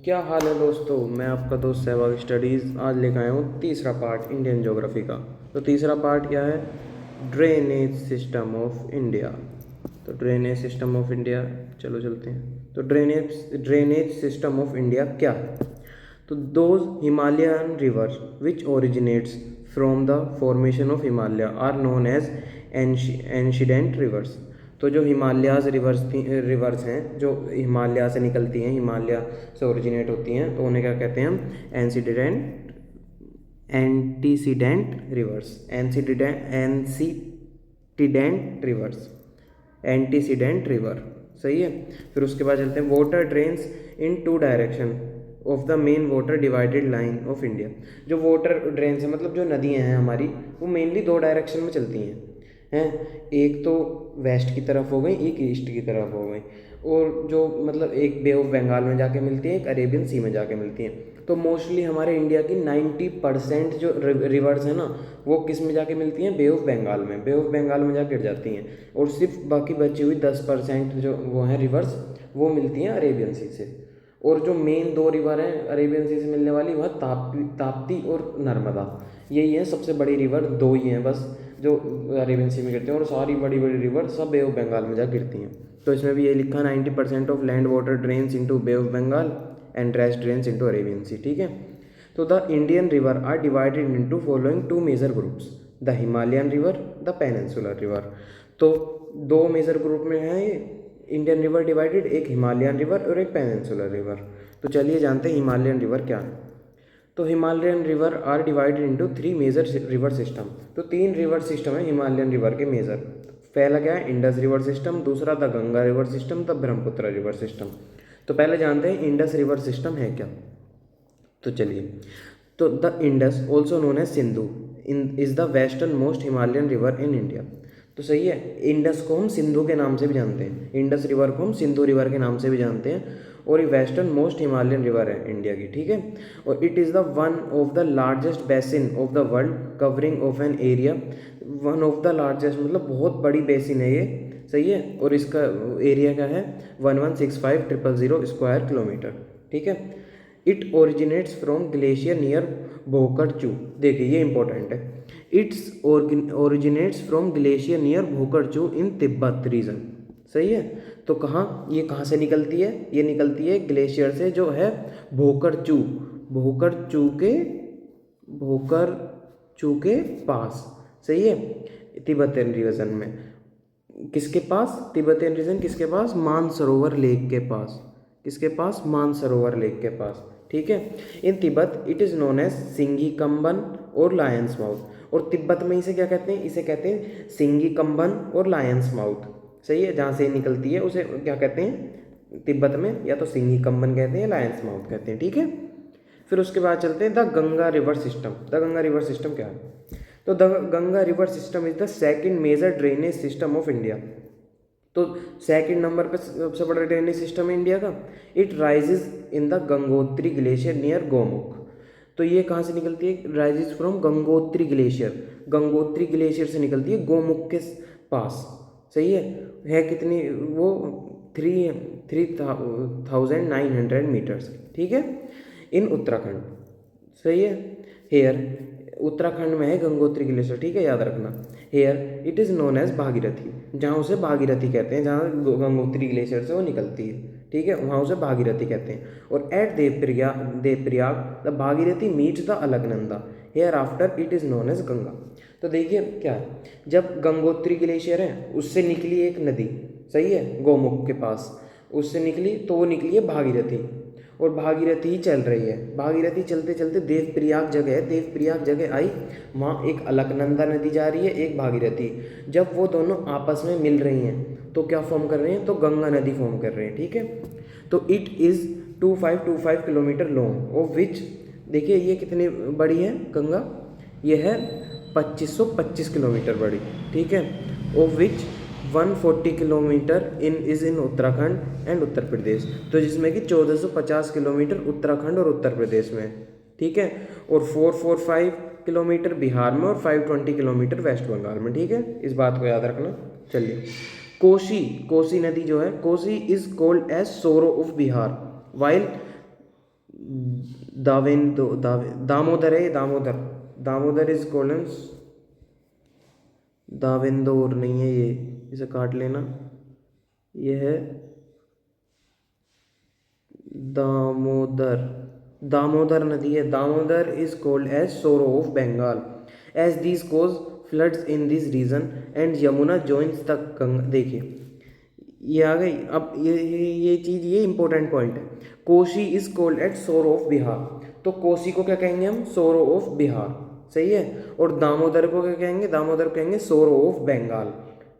क्या हाल है दोस्तों। मैं आपका दोस्त सहवाग स्टडीज़ आज लेकर आया हूँ तीसरा पार्ट इंडियन ज्योग्राफी का। तो तीसरा पार्ट क्या है? Drainage system of India. तो ड्रेनेज सिस्टम ऑफ इंडिया, चलो चलते हैं। तो ड्रेनेज सिस्टम ऑफ इंडिया क्या है? तो those Himalayan rivers which originates from the formation of Himalaya are known as antecedent rivers. तो जो हिमालयाज रिवर्स हैं जो हिमालय से निकलती हैं, हिमालय से ओरिजिनेट होती हैं, तो उन्हें क्या कहते हैं हम? Antecedent antecedent rivers antecedent rivers antecedent river. सही है। फिर उसके बाद चलते हैं। Water drains in two direction of the main water divided line of India. जो वाटर ड्रेन्स है मतलब जो नदियाँ हैं हमारी, वो मेनली दो डायरेक्शन में चलती हैं। एक तो वेस्ट की तरफ हो गई, एक ईस्ट की तरफ हो गई, और जो मतलब एक बे ऑफ बंगाल में जाके मिलती है, एक अरेबियन सी में जाके मिलती हैं। तो मोस्टली हमारे इंडिया की 90% जो रिवर्स है ना, वो किस में जाके मिलती हैं? बे ऑफ बंगाल में। बे ऑफ बंगाल में जाके गिर जाती हैं, और सिर्फ बाकी बची हुई 10% जो वो हैं रिवर्स, वो मिलती हैं अरेबियन सी से। और जो मेन दो रिवर हैं अरेबियन सी से मिलने वाली, वह ताप्ती और नर्मदा। यही है सबसे बड़ी रिवर, दो ही हैं बस जो अरेबियन सी में गिरते हैं, और सारी बड़ी बड़ी रिवर सब बे ऑफ बंगाल में जा गिरती हैं। तो इसमें भी ये लिखा 90% of land water drains into Bay of Bengal and rest drains into Arabian Sea. ठीक है। तो the Indian river are divided into following two major groups, the Himalayan river, the peninsular river. तो दो मेजर ग्रुप में है ये Indian river divided, एक Himalayan river और एक पेनिनसुलर रिवर। तो चलिए जानते हैं हिमालयन रिवर क्या है। तो Himalayan river are divided into three major river system. तो तीन रिवर सिस्टम है हिमालयन रिवर के मेजर। पहला क्या है? इंडस रिवर सिस्टम, दूसरा the Ganga river system, the Brahmaputra river system. तो पहले जानते हैं इंडस रिवर सिस्टम है क्या। तो चलिए। तो the Indus also known as Sindhu is the westernmost Himalayan river in India. तो सही है। इंडस को हम सिंधु के नाम से भी जानते हैं, इंडस रिवर को हम सिंधु रिवर के नाम से भी जानते हैं, और ये वेस्टर्न मोस्ट हिमालयन रिवर है इंडिया की। ठीक है। और it is the one of the largest basin of the world covering of an area. One of the largest मतलब बहुत बड़ी बेसिन है ये। सही है। और इसका एरिया क्या है? 1165,000 स्क्वायर किलोमीटर। ठीक है। It originates from glacier near Bhokarchu. देखिए ये इंपॉर्टेंट है। It's originates from glacier near Bhokarchu in Tibet region. सही है। तो ये कहाँ से निकलती है? ये निकलती है ग्लेशियर से जो है भोकरचू, भोकरचू के पास। सही है। तिब्बतियन रीजन में। किसके पास? तिब्बतियन रीजन किसके पास? मानसरोवर लेक के पास। किसके पास? मानसरोवर लेक के पास। ठीक है। In Tibet it is known as Singi Khamban और लायंस माउथ। और तिब्बत में इसे क्या कहते हैं? इसे कहते हैं सिंगी कंबन और लायंस माउथ। सही है। जहाँ से निकलती है उसे क्या कहते हैं तिब्बत में? या तो सिंगी कंबन कहते हैं, लायंस माउथ कहते हैं। ठीक है। फिर उसके बाद चलते हैं the Ganga river system. The Ganga river system क्या है? तो the Ganga river system is the second major drainage system of India. तो सेकंड नंबर पे सबसे बड़ा ड्रेनेज सिस्टम है इंडिया का। It rises in the Gangotri glacier near Gomukh. तो ये कहाँ से निकलती है? Rises from Gangotri glacier. Gangotri glacier से निकलती है गोमुख के पास। सही है कितनी वो? 3,900 मीटर्स। ठीक है। इन उत्तराखंड। सही है। हेयर उत्तराखंड में है गंगोत्री ग्लेशियर। ठीक है, याद रखना। Here it is known as Bhagirathi. जहाँ उसे भागीरथी कहते हैं, जहाँ गंगोत्री ग्लेशियर से वो निकलती है। ठीक है, वहाँ उसे भागीरथी कहते हैं। और at Devprayag the Bhagirathi meets the Alaknanda. Here after it is known as Ganga. तो देखिए क्या है, जब गंगोत्री ग्लेशियर है उससे निकली एक नदी, सही है, गोमुख के पास, उससे निकली तो वो निकली है भागीरथी, और भागीरथी ही चल रही है। भागीरथी चलते चलते देवप्रयाग जगह है, देवप्रयाग जगह आई, वहाँ एक अलकनंदा नदी जा रही है, एक भागीरथी। जब वो दोनों आपस में मिल रही हैं तो क्या फॉर्म कर रहे हैं? तो गंगा नदी फॉर्म कर रहे हैं। ठीक है। तो it is 2525 kilometre long of which, देखिए ये कितनी बड़ी है गंगा? ये है 2525 किलोमीटर बड़ी। ठीक है। Of which 140 kilometre in Uttarakhand and Uttar Pradesh. तो जिसमें कि 1450 किलोमीटर उत्तराखंड और उत्तर प्रदेश में। ठीक है। और 445 किलोमीटर बिहार में, और 520 किलोमीटर वेस्ट बंगाल में। ठीक है, इस बात को याद रखना। चलिए। कोसी नदी जो है, Kosi is called as sorrow of Bihar, while Damodar है, दामोदर इज कॉल्ड दावेंदोर नहीं है ये, इसे काट लेना, ये है दामोदर, दामोदर नदी है। Damodar is called as sorrow of Bengal as this cause floods in this region and Yamuna joins the Ganga. देखिए ये आ गई। अब ये चीज़, ये इंपॉर्टेंट पॉइंट है। Koshi is called at sorrow of Bihar, तो कोसी को क्या कहेंगे हम? सोरो ऑफ बिहार, सही है। और दामोदर को क्या कहेंगे? दामोदर को कहेंगे सोरो ऑफ बंगाल,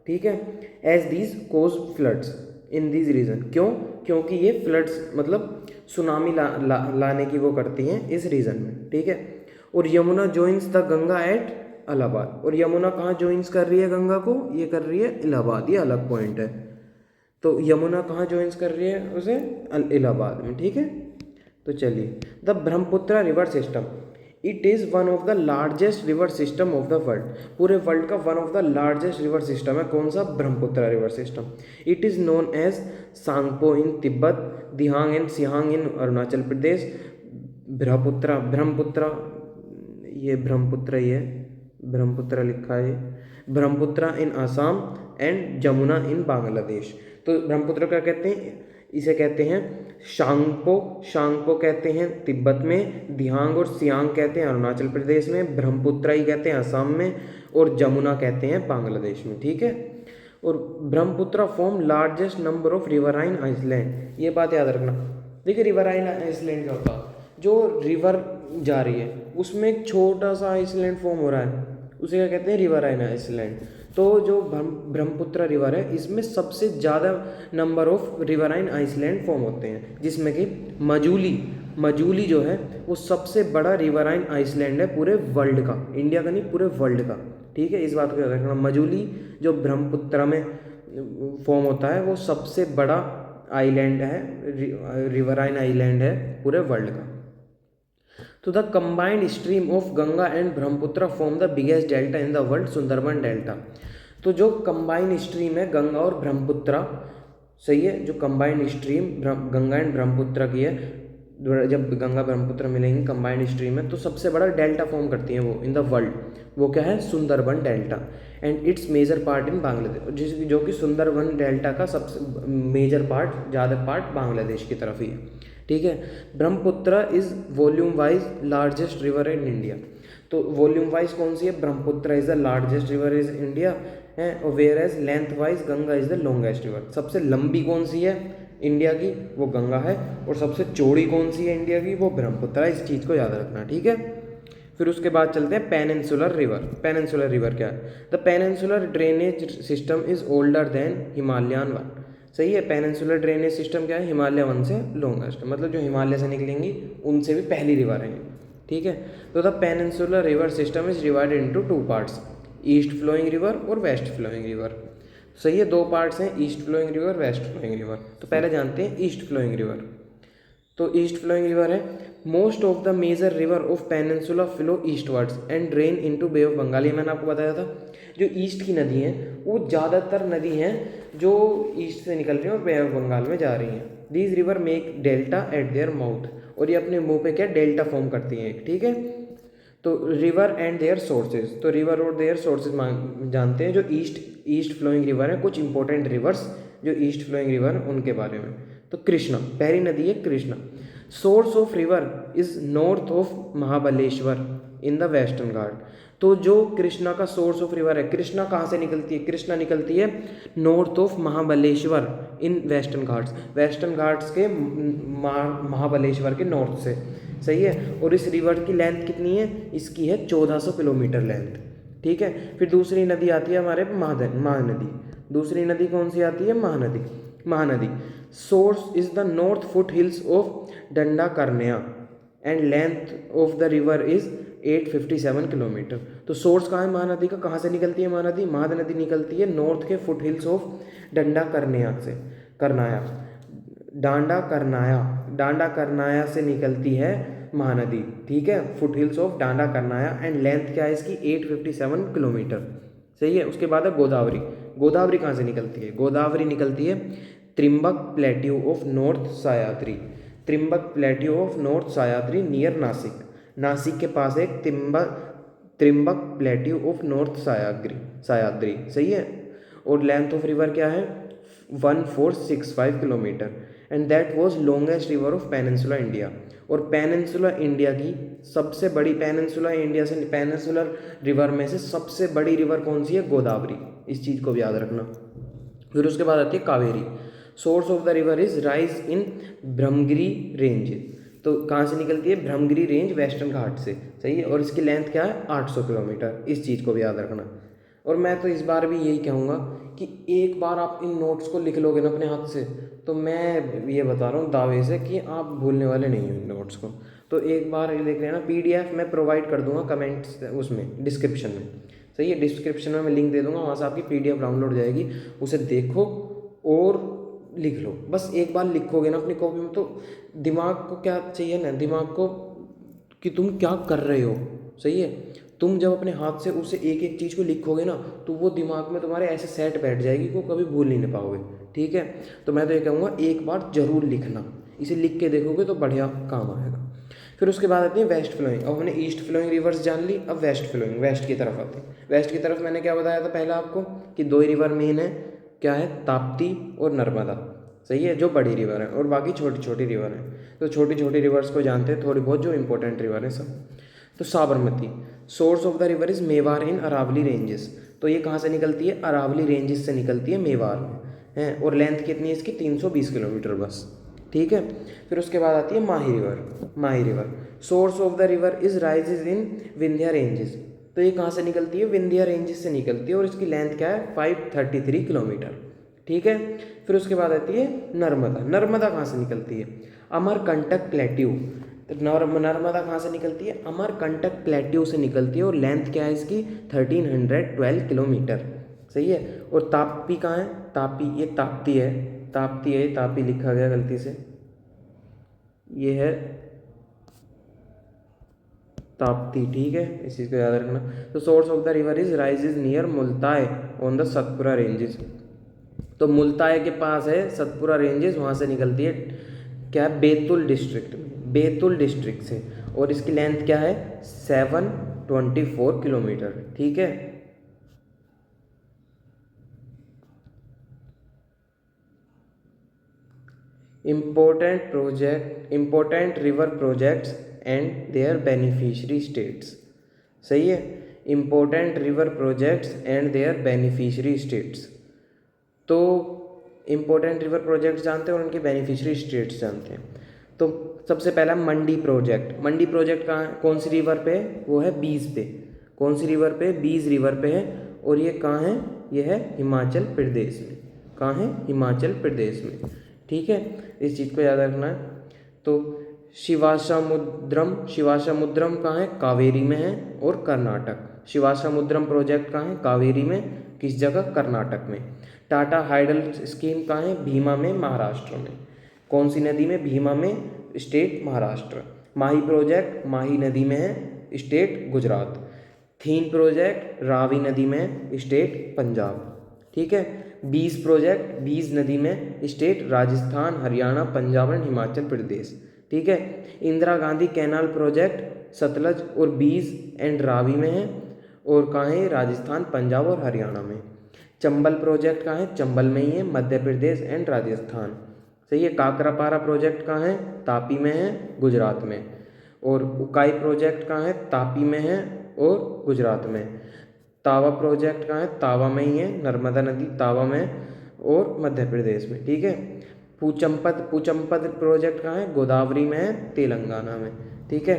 ठीक है। As these cause floods in this region, क्यों? क्योंकि ये फ्लड्स मतलब सुनामी लाने की वो करती हैं इस रीजन में, ठीक है। और Yamuna joins the Ganga at Allahabad, और यमुना कहाँ जॉइंस कर रही है गंगा को? ये कर रही है इलाहाबाद, ये अलग पॉइंट है। तो यमुना कहाँ जॉइंस कर रही है उसे? इलाहाबाद में, ठीक है। तो चलिए, the Brahmaputra river system, it is one of the largest river system of the world. पूरे वर्ल्ड का one of the largest river system है कौन सा? Brahmaputra river system. It is known as Tsangpo in Tibet, Dihang and Siang in Arunachal Pradesh, Brahmaputra, ये ब्रह्मपुत्र ही है, ब्रह्मपुत्र लिखा है, Brahmaputra in Assam and Jamuna in Bangladesh. तो ब्रह्मपुत्र क्या कहते हैं? इसे कहते हैं शांगपो, शांगपो कहते हैं तिब्बत में, दिहांग और सियांग कहते हैं अरुणाचल प्रदेश में, ब्रह्मपुत्र ही कहते हैं असम में, और जमुना कहते हैं बांग्लादेश में, ठीक है। और Brahmaputra form largest number of riverine island, ये बात याद रखना। देखिए रिवराइन आइसलैंड क्या होता है? जो रिवर जा रही है उसमें एक छोटा सा आइसलैंड फॉर्म हो रहा है, उसे क्या कहते हैं? Riverine island. तो जो ब्रह्मपुत्र रिवर है इसमें सबसे ज़्यादा number of riverine island form होते हैं, जिसमें कि मजूली जो है वो सबसे बड़ा रिवराइन आइसलैंड है पूरे वर्ल्ड का, इंडिया का नहीं, पूरे वर्ल्ड का, ठीक है। इस बात को याद रखना, मजूली जो ब्रह्मपुत्र में फॉर्म होता है वो सबसे बड़ा आइलैंड है, रिवराइन आइलैंड है पूरे वर्ल्ड का। तो the combined stream of Ganga and Brahmaputra form the biggest delta in the world, Sundarban delta. तो जो कंबाइंड स्ट्रीम है गंगा और ब्रह्मपुत्र, सही है, जो combined stream Ganga and Brahmaputra की है, जब गंगा ब्रह्मपुत्र मिलेंगी कंबाइंड स्ट्रीम है तो सबसे बड़ा डेल्टा फॉर्म करती हैं वो इन द वर्ल्ड, वो क्या है? Sundarban delta. And its major part in Bangladesh, जो कि सुंदरबन डेल्टा का सबसे मेजर पार्ट, ज़्यादा पार्ट बांग्लादेश की तरफ ही है, ठीक है। Brahmaputra is volume wise largest river in India, तो वॉल्यूम वाइज कौन सी है? Brahmaputra is the largest river is India है, और whereas length wise Ganga is the longest river. सबसे लंबी कौन सी है इंडिया की? वो गंगा है। और सबसे चौड़ी कौन सी है इंडिया की? वो ब्रह्मपुत्र है। इस चीज़ को याद रखना, ठीक है। फिर उसके बाद चलते हैं पेनिनसुलर रिवर। पेनिनसुलर रिवर क्या है? The peninsular drainage system is older than Himalayan one, सही है। पेनिनसुलर ड्रेनेज सिस्टम क्या है? हिमालय वन से लॉन्गेस्ट, मतलब जो हिमालय से निकलेंगी उनसे भी पहली रिवर है, ठीक है। तो the peninsular river system is divided into two parts, east flowing river और वेस्ट फ्लोइंग रिवर, सही है। दो पार्ट्स हैं, east flowing river, west flowing river. तो पहले जानते हैं ईस्ट फ्लोइंग रिवर। तो ईस्ट फ्लोइंग रिवर है, most of the major river of peninsula flow eastwards and drain into Bay of Bengal. ये मैंने आपको बताया था, जो ईस्ट की नदी हैं वो ज़्यादातर नदी हैं जो ईस्ट से निकल रही हैं और बे ऑफ बंगाल में जा रही हैं। These river make delta eight their mouth, और ये अपने मुंह पे क्या डेल्टा फॉर्म करती हैं, ठीक है। तो रिवर एंड देयर सोर्सेज, तो रिवर और देयर सोर्सेज जानते हैं। जो ईस्ट फ्लोइंग रिवर है, कुछ इंपॉर्टेंट रिवर्स जो ईस्ट फ्लोइंग रिवर है उनके बारे में। तो कृष्णा पहली नदी है, Krishna. Source of river is north of Mahabaleshwar in the Western Ghat. तो जो कृष्णा का सोर्स ऑफ रिवर है, कृष्णा कहाँ से निकलती है? कृष्णा निकलती है north of Mahabaleshwar in western Ghats, western Ghats के महाबलेश्वर के नॉर्थ से, सही है। और इस रिवर की लेंथ कितनी है? इसकी है 1400 किलोमीटर लेंथ, ठीक है। फिर दूसरी नदी आती है हमारे महानदी। दूसरी नदी कौन सी आती है? Mahanadi. Source is the north foot hills of Dandakaranya and length of the river is 857 kilometre. तो सोर्स कहाँ है महानदी का? कहाँ से निकलती है महानदी? महानदी निकलती है नॉर्थ के फुट हिल्स ऑफ डंडा करनेया से, डांडा करनाया से निकलती है महानदी, ठीक है। Foot hills of Dandakaranya and length क्या है इसकी? 857 किलोमीटर, सही है। उसके बाद है गोदावरी। गोदावरी कहाँ से निकलती है? गोदावरी निकलती है Trimbak plateau of north Sahyadri. Trimbak plateau of north Sahyadri near Nashik, Nashik के पास एक Trimbak plateau of north Sahyadri, सही है। और लेंथ ऑफ रिवर क्या है 1465 kilometre, and that was longest river of peninsula India. और पेनिनसुला इंडिया की सबसे बड़ी, पेनिनसुलर रिवर में से सबसे बड़ी रिवर कौन सी है, गोदावरी, इस चीज़ को भी याद रखना। फिर उसके बाद आती है Kaveri. Source of the river is rise in Brahmagiri range, तो कहाँ से निकलती है, ब्रह्मगिरी रेंज वेस्टर्न घाट से, सही है। और इसकी लेंथ क्या है 800 किलोमीटर, इस चीज़ को भी याद रखना। और मैं तो इस बार भी यही कहूँगा कि एक बार आप इन नोट्स को लिख लोगे ना अपने हाथ से, तो मैं ये बता रहा हूँ दावे से कि आप भूलने वाले नहीं हो इन नोट्स को। तो एक बार ये देख लेना, PDF मैं प्रोवाइड कर दूंगा कमेंट्स उसमें डिस्क्रिप्शन में, सही है। डिस्क्रिप्शन में मैं लिंक दे दूंगा, वहाँ से आपकी PDF डाउनलोड हो जाएगी, उसे देखो और लिख लो। बस एक बार लिखोगे ना अपनी कॉपी में, तो दिमाग को क्या चाहिए ना, दिमाग को कि तुम क्या कर रहे हो, सही है। तुम जब अपने हाथ से उसे एक एक चीज़ को लिखोगे ना, तो वो दिमाग में तुम्हारे ऐसे सेट बैठ जाएगी कि वो कभी भूल नहीं पाओगे, ठीक है। तो मैं तो ये कहूँगा एक बार जरूर लिखना, इसे लिख के देखोगे तो बढ़िया काम आएगा। फिर उसके बाद आती है वेस्ट फ्लोइंग। अब हमने ईस्ट फ्लोइंग रिवर्स जान ली, अब वेस्ट फ्लोइंग, वेस्ट की तरफ आती है। वेस्ट की तरफ मैंने क्या बताया था पहले आपको कि 2 ही रिवर मेन है, क्या है, ताप्ती और नर्मदा, सही है, जो बड़ी रिवर है, और बाकी छोटी छोटी रिवर है। तो छोटी छोटी रिवर्स को जानते हैं थोड़ी बहुत, जो इंपॉर्टेंट रिवर है सब। तो Sabarmati, source of the river is Mewar in Aravalli ranges, तो ये कहाँ से निकलती है, अरावली रेंजेस से निकलती है, मेवार में है। और लेंथ कितनी है इसकी 320 किलोमीटर बस, ठीक है। फिर उसके बाद आती है Mahi river. Mahi river, source of the river is rises in Vindhya ranges, तो ये कहाँ से निकलती है, विंध्या रेंजेस से निकलती है, और इसकी लेंथ क्या है 533 किलोमीटर, ठीक है। फिर उसके बाद आती है नर्मदा। नर्मदा कहाँ से निकलती है, अमरकंटक प्लेट्यू, नर्मदा कहाँ से निकलती है, अमरकंटक प्लेट्यू से निकलती है, और लेंथ क्या है इसकी 1312 किलोमीटर, सही है। और ताप्ती कहाँ है, तापी, ये ताप्ती है, ताप्ती है, तापी लिखा गया गलती से, ये है ताप्ती, ठीक है, इस चीज़ को याद रखना। तो source of the river is rises near Multai on the Satpura ranges, तो मुल्ताई के पास है सतपुरा रेंजेस, वहाँ से निकलती है, क्या है, बैतूल डिस्ट्रिक्ट में, बैतूल डिस्ट्रिक्ट से, और इसकी लेंथ क्या है 724 किलोमीटर, ठीक है। Important river projects and their beneficiary states, सही है। Important river projects and their beneficiary states, तो इंपॉर्टेंट रिवर प्रोजेक्ट्स जानते हैं और उनके बेनिफिशियरी स्टेट्स जानते हैं। तो सबसे पहला मंडी प्रोजेक्ट। मंडी प्रोजेक्ट कहाँ, कौन सी रिवर पे है, वो है बीज पे, कौन सी रिवर पे, बीज रिवर पे है, और ये कहाँ है, ये है हिमाचल प्रदेश में, कहाँ है, हिमाचल प्रदेश में, ठीक है, इस चीज़ को याद रखना है। तो शिवासमुद्रम कहाँ है, कावेरी में है, और कर्नाटक, शिवासमुद्रम प्रोजेक्ट कहाँ है, कावेरी में, किस जगह, कर्नाटक में। टाटा हाइडल स्कीम कहाँ है, भीमा में, महाराष्ट्र में, कौन सी नदी में, भीमा में, स्टेट महाराष्ट्र। माही प्रोजेक्ट माही नदी में है, स्टेट गुजरात। थीन प्रोजेक्ट रावी नदी में, स्टेट पंजाब, ठीक है। बीज प्रोजेक्ट बीज नदी में, स्टेट राजस्थान, हरियाणा, पंजाब एंड हिमाचल प्रदेश, ठीक है। इंदिरा गांधी कैनाल प्रोजेक्ट सतलज और बीज एंड रावी में है, और कहाँ है, राजस्थान, पंजाब और हरियाणा में। चंबल प्रोजेक्ट कहाँ है, चंबल में ही है, मध्य प्रदेश एंड राजस्थान, सही है। काकरापारा प्रोजेक्ट कहाँ है, तापी में है, गुजरात में। और उकाई प्रोजेक्ट कहाँ है, तापी में है और गुजरात में। तावा प्रोजेक्ट कहाँ है, तावा में ही है, नर्मदा नदी तावा में और मध्य प्रदेश में, ठीक है। पूचम्पद प्रोजेक्ट कहाँ है, गोदावरी में है, तेलंगाना में, ठीक है।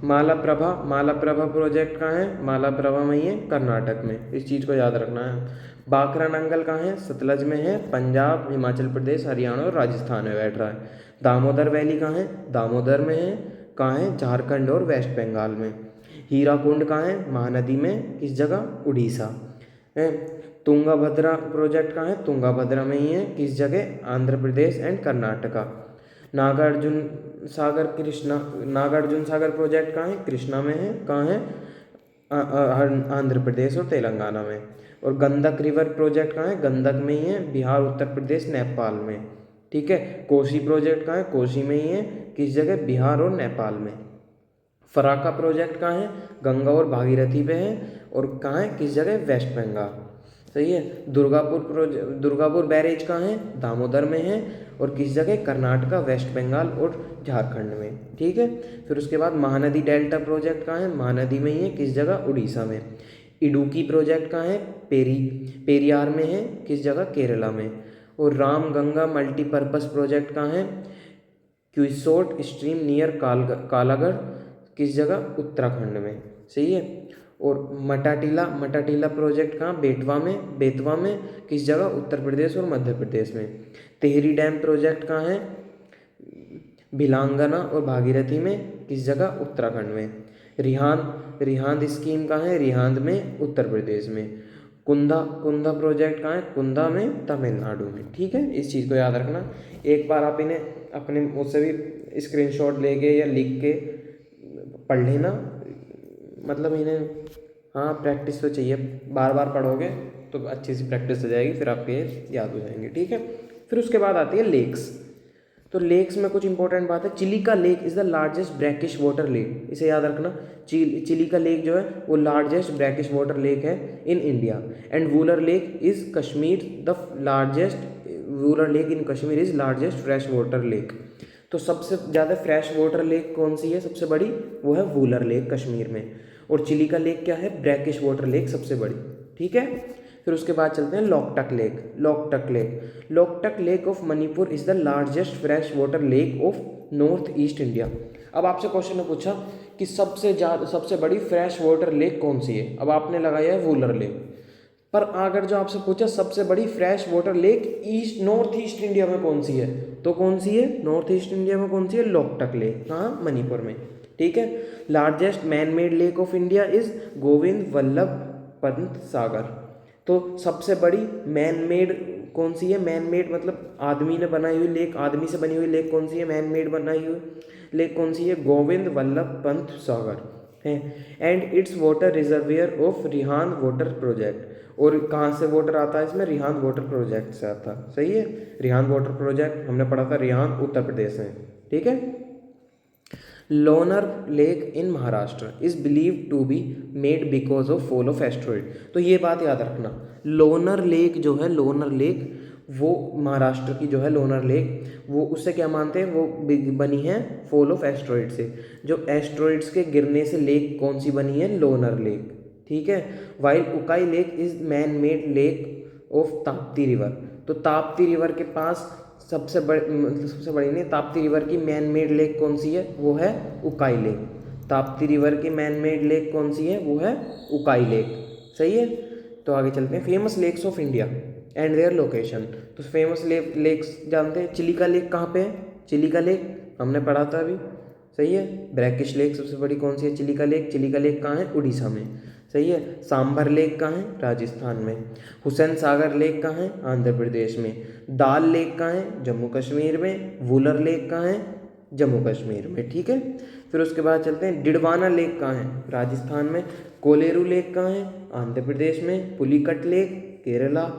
मालाप्रभा प्रोजेक्ट कहाँ है, मालाप्रभा में ही है, कर्नाटक में, इस चीज़ को याद रखना है। बाखरा नंगल कहाँ है, सतलज में है, पंजाब, हिमाचल प्रदेश, हरियाणा और राजस्थान में बैठ रहा है। दामोदर वैली कहाँ है, दामोदर में है, कहाँ है, झारखंड और वेस्ट बंगाल में। हीराकुंड कहाँ है, महानदी में, किस जगह, उड़ीसा है। तुंगाभद्रा प्रोजेक्ट कहाँ है, तुंगाभद्रा में ही है, किस जगह, आंध्र प्रदेश एंड कर्नाटका। नागार्जुन सागर प्रोजेक्ट कहाँ है, कृष्णा में है, कहाँ है, आंध्र प्रदेश और तेलंगाना में। और गंडक रिवर प्रोजेक्ट कहाँ है, गंडक में ही है, बिहार, उत्तर प्रदेश, नेपाल में, ठीक है। कोसी प्रोजेक्ट कहाँ है? कोसी में ही है। किस जगह? बिहार और नेपाल में। फराक्का प्रोजेक्ट कहाँ है? गंगा और भागीरथी पे है। और कहाँ है? किस जगह? वेस्ट बंगाल। सही है। दुर्गापुर बैरेज कहाँ है? दामोदर में है। और किस जगह? कर्नाटका, वेस्ट बंगाल और झारखंड में। ठीक है। फिर उसके बाद महानदी डेल्टा प्रोजेक्ट कहाँ है? महानदी में ही है। किस जगह? उड़ीसा में। इडुक्की प्रोजेक्ट कहाँ है? पेरियार में है। किस जगह? केरला में। और राम गंगा मल्टीपर्पज़ प्रोजेक्ट कहाँ है? क्विसोट स्ट्रीम नियर कालागढ़। किस जगह? उत्तराखंड में। सही है। और मटाटीला प्रोजेक्ट कहाँ? बेतवा में। किस जगह? उत्तर प्रदेश और मध्य प्रदेश में। टिहरी डैम प्रोजेक्ट कहाँ है? भिलांगना और भागीरथी में। किस जगह? उत्तराखंड में। रिहांद स्कीम कहाँ है? रिहांद में, उत्तर प्रदेश में। कुंदा प्रोजेक्ट कहाँ है? कुंदा में, तमिलनाडु में। ठीक है, इस चीज़ को याद रखना। एक बार आप इन्हें अपने मुझसे भी स्क्रीनशॉट लेके या लिख के पढ़ लेना, मतलब इन्हें, हाँ प्रैक्टिस तो चाहिए, बार बार पढ़ोगे तो अच्छी सी प्रैक्टिस हो जाएगी, फिर आपके याद हो जाएंगे। ठीक है। फिर उसके बाद आती है लेक्स। तो लेक्स में कुछ इंपॉर्टेंट बात है। Chilika lake is the largest brackish water lake, इसे याद रखना। चिलिका लेक जो है वो लार्जेस्ट ब्रैकिश वाटर लेक है in India. And Wular lake is Kashmir the largest Wular lake in Kashmir is largest fresh water lake. तो सबसे ज़्यादा फ्रेश वाटर लेक कौन सी है? सबसे बड़ी वो है वूलर लेक कश्मीर में। और चिलिका लेक क्या है? ब्रैकिश वाटर लेक सबसे बड़ी। ठीक है। फिर उसके बाद चलते हैं Loktak lake of Manipur is the largest fresh water lake of north east India. अब आपसे क्वेश्चन ने पूछा कि सबसे बड़ी फ्रेश वाटर लेक कौन सी है? अब आपने लगाया है वूलर लेक, पर अगर जो आपसे पूछा सबसे बड़ी fresh water lake north east India में कौन सी है, तो कौन सी है? नॉर्थ ईस्ट इंडिया में कौन सी है? लोकटक लेक। कहाँ? मणिपुर में। ठीक है। Largest man made lake of India is Govind Vallabh Pant Sagar. तो सबसे बड़ी मैन मेड कौन सी है? मैन मेड मतलब आदमी ने बनाई हुई लेक, आदमी से बनी हुई लेक कौन सी है? मैन मेड बनाई हुई लेक कौन सी है? गोविंद वल्लभ पंत सागर है। And it's water reservoir of Rihand water project. और कहाँ से वाटर आता है इसमें? रिहांद वाटर प्रोजेक्ट से आता है। सही है। रिहांद वाटर प्रोजेक्ट हमने पढ़ा था, रिहांद उत्तर प्रदेश में। ठीक है। Lonar lake in Maharashtra is believe to be made because of fall of asteroid. तो ये बात याद रखना, लोनर लेक जो है, लोनर लेक वो महाराष्ट्र की जो है लोनर लेक, वो उससे क्या मानते हैं? वो बनी है फॉल ऑफ एस्ट्रॉइड से। जो एस्ट्रॉइड्स के गिरने से लेक कौन सी बनी है? लोनर लेक। ठीक है। While Ukai lake is man made lake of Tapti river. तो ताप्ती रिवर के पास सबसे बड़ी नहीं, ताप्ती रिवर की मैन मेड लेक कौन सी है? वो है उकाई लेक। ताप्ती रिवर की मैन मेड लेक कौन सी है? वो है उकाई लेक। सही है। तो आगे चलते हैं। Famous lakes of India and their location. तो फेमस लेक्स जानते हैं। चिलिका लेक कहाँ पे है? चिलिका लेक हमने पढ़ा था अभी। सही है। ब्रैकिश लेक सबसे बड़ी कौन सी है? चिलिका लेक। चिलिका लेक कहाँ है? उड़ीसा में। सही है। सांभर लेक कहाँ है? राजस्थान में। हुसैन सागर लेक कहाँ है? आंध्र प्रदेश में। दाल लेक कहाँ है? जम्मू कश्मीर में। वूलर लेक कहाँ है? जम्मू कश्मीर में। ठीक है। फिर उसके बाद चलते हैं। डिडवाना लेक कहाँ है? राजस्थान में। कोलेरू लेक कहाँ है? आंध्र प्रदेश में। Pulicat lake Kerala.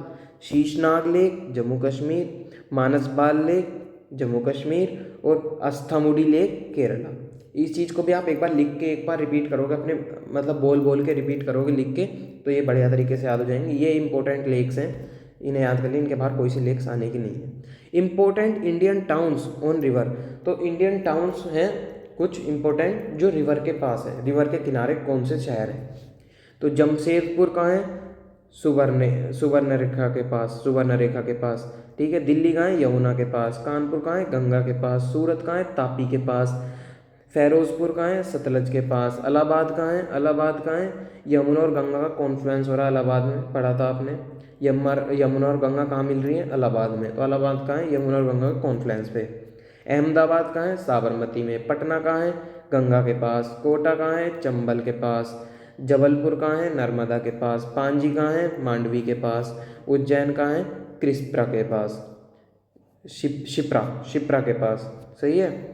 Sheshnag lake Jammu Kashmir. Manasbal lake Jammu Kashmir. और अस्थामुडी लेक केरला। इस चीज़ को भी आप एक बार लिख के एक बार रिपीट करोगे, अपने मतलब बोल के रिपीट करोगे लिख के, तो ये बढ़िया तरीके से याद हो जाएंगे। ये इंपॉर्टेंट लेक्स हैं, इन्हें याद कर लें। इनके बाहर कोई सी लेक्स आने की नहीं है। Important Indian towns on river. तो इंडियन टाउन्स हैं कुछ इंपॉर्टेंट जो रिवर के पास है, रिवर के किनारे कौन से शहर हैं? तो जमशेदपुर कहाँ है? सुवर्ण रेखा के पास। ठीक है। दिल्ली कहाँ है? यमुना के पास। कानपुर कहाँ है? गंगा के पास। सूरत कहाँ है? तापी के पास। फेरोजपुर कहाँ है? सतलज के पास। इलाहाबाद कहाँ है? इलाहाबाद कहाँ है? यमुना और गंगा का कॉन्फ्लुएंस हो रहा है इलाहाबाद में, पढ़ा था आपने। यमुना और गंगा कहाँ मिल रही है? इलाहाबाद में। तो इलाहाबाद कहाँ है? यमुना और गंगा के कॉन्फ्लुएंस पे। अहमदाबाद कहाँ है? साबरमती में। पटना कहाँ है? गंगा के पास। कोटा कहाँ है? चंबल के पास। जबलपुर कहाँ है? नर्मदा के पास। पांजी कहाँ है? मांडवी के पास। उज्जैन कहाँ है? कृष्णा के पास। शिप्रा के पास। सही है।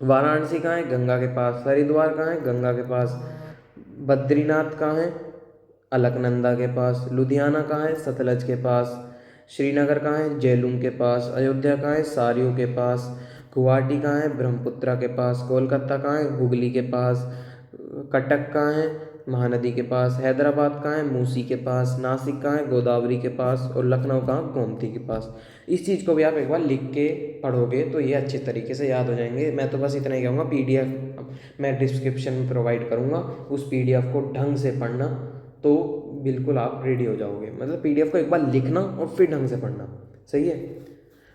वाराणसी कहाँ है? गंगा के पास। हरिद्वार कहाँ है? गंगा के पास। बद्रीनाथ कहाँ है? अलकनंदा के पास। लुधियाना कहाँ है? सतलज के पास। श्रीनगर कहाँ है, जेलूम के पास। अयोध्या कहाँ है, सारियों के पास। गुवाहाटी कहाँ है, ब्रह्मपुत्रा के पास। कोलकाता कहाँ है, हुगली के पास। कटक कहाँ है, महानदी के पास। हैदराबाद कहाँ है, मूसी के पास। नासिक कहाँ है, गोदावरी के पास। और लखनऊ कहाँ, गोमती के पास। इस चीज़ को भी आप एक बार लिख के पढ़ोगे तो ये अच्छे तरीके से याद हो जाएंगे। मैं तो बस इतना ही कहूँगा, पीडीएफ मैं डिस्क्रिप्शन में प्रोवाइड करूँगा, उस पीडीएफ को ढंग से पढ़ना तो बिल्कुल आप रेडी हो जाओगे। मतलब पीडीएफ को एक बार लिखना और फिर ढंग से पढ़ना, सही है।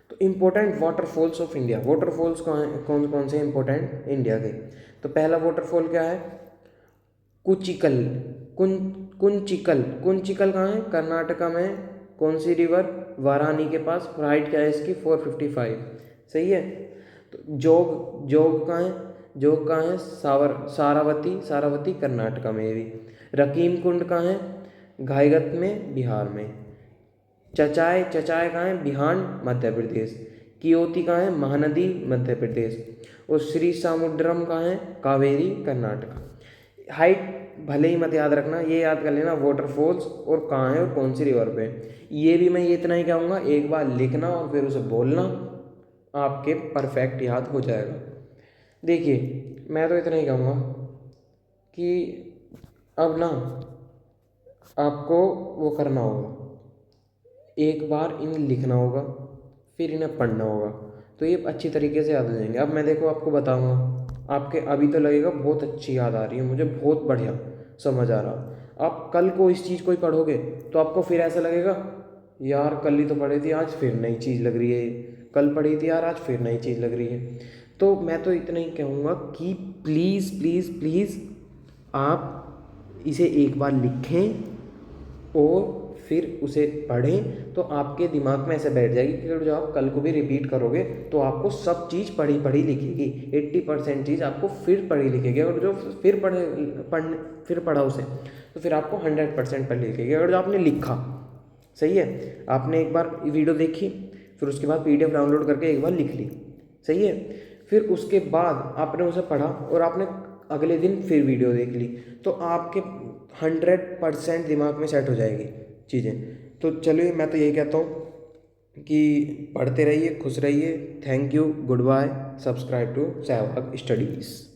तो important waterfalls of India, waterfalls कौन कौन से इम्पोर्टेंट इंडिया के। तो पहला वाटरफॉल क्या है, कुचिकल। कुंचिकल। कुंचिकल कहाँ है, कर्नाटका में। कौन सी रिवर, वारानी के पास। हाइट क्या है इसकी, 455, सही है। तो जोग, जोग कहाँ है, जोग कहाँ है, सारावती। सारावती कर्नाटका में भी। रकीम कुंड कहाँ है, घाईगत में, बिहार में। चचाई, चचाई कहाँ है, बिहार, मध्य प्रदेश। कियोती कहाँ है, महानदी, मध्य प्रदेश। और श्री समुद्रम कहाँ है, कावेरी, कर्नाटका। हाइट भले ही मत याद रखना, ये याद कर लेना वाटरफॉल्स और कहाँ है और कौन सी रिवर पे। ये भी मैं ये इतना ही कहूँगा, एक बार लिखना और फिर उसे बोलना, आपके परफेक्ट याद हो जाएगा। देखिए मैं तो इतना ही कहूँगा कि अब ना आपको वो करना होगा, एक बार इन्हें लिखना होगा, फिर इन्हें पढ़ना होगा, तो ये अच्छी तरीके से याद हो जाएंगे। अब मैं देखो आपको बताऊंगा, आपके अभी तो लगेगा बहुत अच्छी याद आ रही है मुझे, बहुत बढ़िया समझ आ रहा। आप कल को इस चीज़ को ही पढ़ोगे तो आपको फिर ऐसा लगेगा, यार कल ही तो पढ़ी थी, आज फिर नई चीज़ लग रही है। कल पढ़ी थी यार, आज फिर नई चीज़ लग रही है। तो मैं तो इतना ही कहूँगा कि प्लीज़ प्लीज़ प्लीज़ आप इसे एक बार लिखें और फिर उसे पढ़ें, तो आपके दिमाग में ऐसे बैठ जाएगी कि अगर जो आप कल को भी रिपीट करोगे तो आपको सब चीज़ पढ़ी पढ़ी लिखेगी। 80% चीज़ आपको फिर पढ़ी लिखेगी। अगर जो फिर पढ़ा उसे तो फिर आपको 100% पढ़ी लिखेगी। अगर जो आपने लिखा, सही है, आपने एक बार वीडियो देखी, फिर उसके बाद पीडीएफ डाउनलोड करके एक बार लिख ली, सही है, फिर उसके बाद आपने उसे पढ़ा और आपने अगले दिन फिर वीडियो देख ली, तो आपके 100% दिमाग में सेट हो जाएगी चीज़ें। तो चलिए मैं तो यही कहता हूँ कि पढ़ते रहिए, खुश रहिए। Thank you, goodbye, subscribe to Sehwag studies.